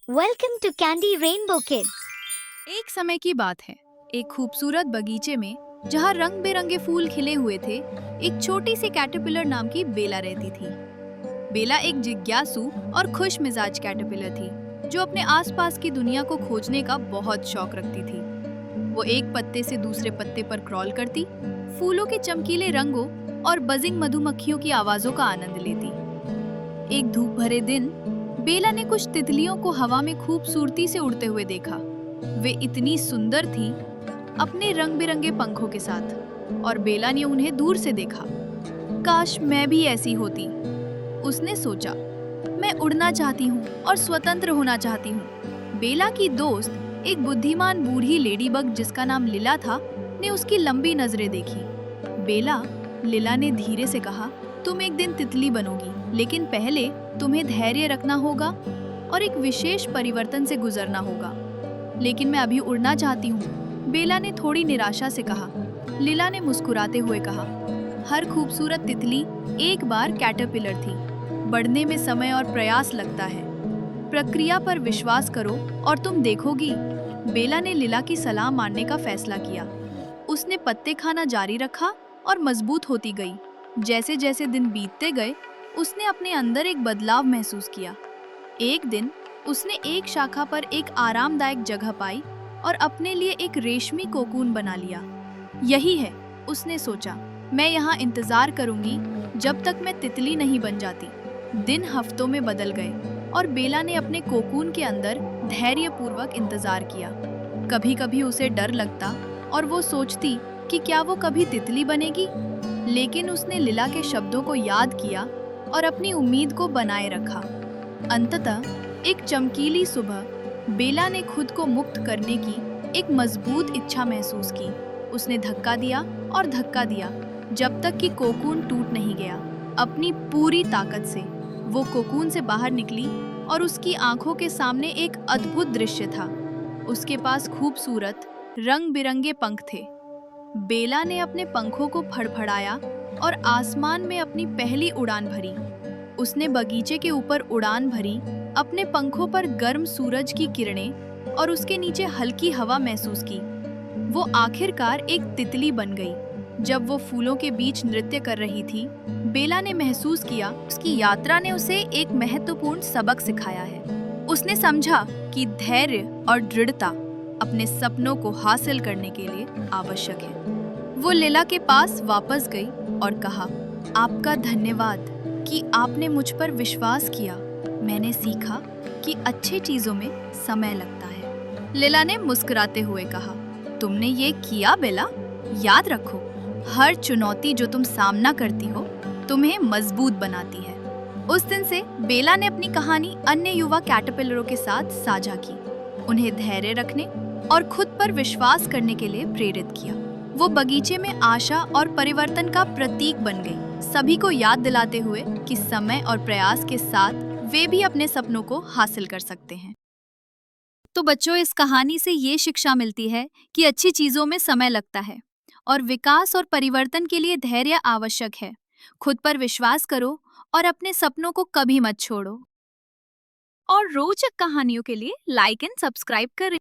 Welcome to Candy Rainbow Kids. एक समय की बात है। एक खूबसूरत बगीचे में जहाँ रंग बिरंगे फूल खिले हुए थे, एक छोटी सी कैटरपिलर नाम की बेला रहती थी। बेला एक जिज्ञासु और खुश मिजाज कैटरपिलर थी, जो अपने आसपास की दुनिया को खोजने का बहुत शौक रखती थी। वो एक पत्ते से दूसरे पत्ते पर क्रॉल करती, फूलों के चमकीले रंगों और बजिंग मधुमक्खियों की आवाजों का आनंद लेती। एक धूप भरे दिन बेला ने कुछ तितलियों को हवा में खूबसूरती से उड़ते हुए देखा। वे इतनी सुंदर थीं, अपने रंग बिरंगे पंखों के साथ, और बेला ने उन्हें दूर से देखा। काश मैं भी ऐसी होती, उसने सोचा। मैं उड़ना चाहती हूँ और स्वतंत्र होना चाहती हूँ। बेला की दोस्त, एक बुद्धिमान बूढ़ी लेडीबग जिसका नाम लिला था, ने उसकी लंबी नजरें देखी। बेला, लिला ने धीरे से कहा, तुम एक दिन तितली बनोगी, लेकिन पहले तुम्हें धैर्य रखना होगा और एक विशेष परिवर्तन से गुजरना होगा। लेकिन मैं अभी उड़ना चाहती हूँ, बेला ने थोड़ी निराशा से कहा। लिला ने मुस्कुराते हुए कहा, हर खूबसूरत तितली एक बार कैटरपिलर थी। बढ़ने में समय और प्रयास लगता है। प्रक्रिया पर विश्वास करो और तुम देखोगी। बेला ने लिला की सलाह मानने का फैसला किया। उसने पत्ते खाना जारी रखा और मजबूत होती गई। जैसे जैसे दिन बीतते गए, उसने अपने अंदर एक बदलाव महसूस किया। एक दिन उसने एक शाखा पर एक आरामदायक जगह पाई और अपने लिए एक रेशमी कोकून बना लिया। यही है, उसने सोचा, मैं यहाँ इंतजार करूंगी जब तक मैं तितली नहीं बन जाती। दिन हफ्तों में बदल गए और बेला ने अपने कोकून के अंदर धैर्यपूर्वक इंतजार किया। कभी कभी उसे डर लगता और वो सोचती कि क्या वो कभी तितली बनेगी, लेकिन उसने लिला के शब्दों को याद किया और अपनी उम्मीद को बनाए रखा। अंततः एक चमकीली सुबह बेला ने खुद को मुक्त करने की एक मजबूत इच्छा महसूस की। उसने धक्का दिया और धक्का दिया जब तक कि कोकून टूट नहीं गया। अपनी पूरी ताकत से वो कोकून से बाहर निकली और उसकी आंखों के सामने एक अद्भुत दृश्य था। उसके पास खूबसूरत रंग बिरंगे पंख थे। बेला ने अपने पंखों को फड़फड़ाया और आसमान में अपनी पहली उड़ान भरी। उसने बगीचे के ऊपर उड़ान भरी, अपने पंखों पर गर्म सूरज की किरणें और उसके नीचे हल्की हवा महसूस की। वो आखिरकार एक तितली बन गई। जब वो फूलों के बीच नृत्य कर रही थी, बेला ने महसूस किया उसकी यात्रा ने उसे एक महत्वपूर्ण सबक सिखाया है। उसने समझा कि धैर्य और दृढ़ता अपने सपनों को हासिल करने के लिए आवश्यक है। वो लिला के पास वापस गई और कहा, आपका धन्यवाद कि आपने मुझ पर विश्वास किया। मैंने सीखा कि अच्छी चीजों में समय लगता है। लिला ने मुस्कुराते हुए कहा, तुमने ये किया बेला। याद रखो, हर चुनौती जो तुम सामना करती हो तुम्हें मजबूत बनाती है। उस दिन से बेला ने अपनी कहानी अन्य युवा कैटरपिलरों के साथ साझा की, उन्हें धैर्य रखने और खुद पर विश्वास करने के लिए प्रेरित किया। वो बगीचे में आशा और परिवर्तन का प्रतीक बन गई, सभी को याद दिलाते हुए कि समय और प्रयास के साथ वे भी अपने सपनों को हासिल कर सकते हैं। तो बच्चों, इस कहानी से ये शिक्षा मिलती है कि अच्छी चीजों में समय लगता है और विकास और परिवर्तन के लिए धैर्य आवश्यक है। खुद पर विश्वास करो और अपने सपनों को कभी मत छोड़ो। और रोचक कहानियों के लिए लाइक एंड सब्सक्राइब करें।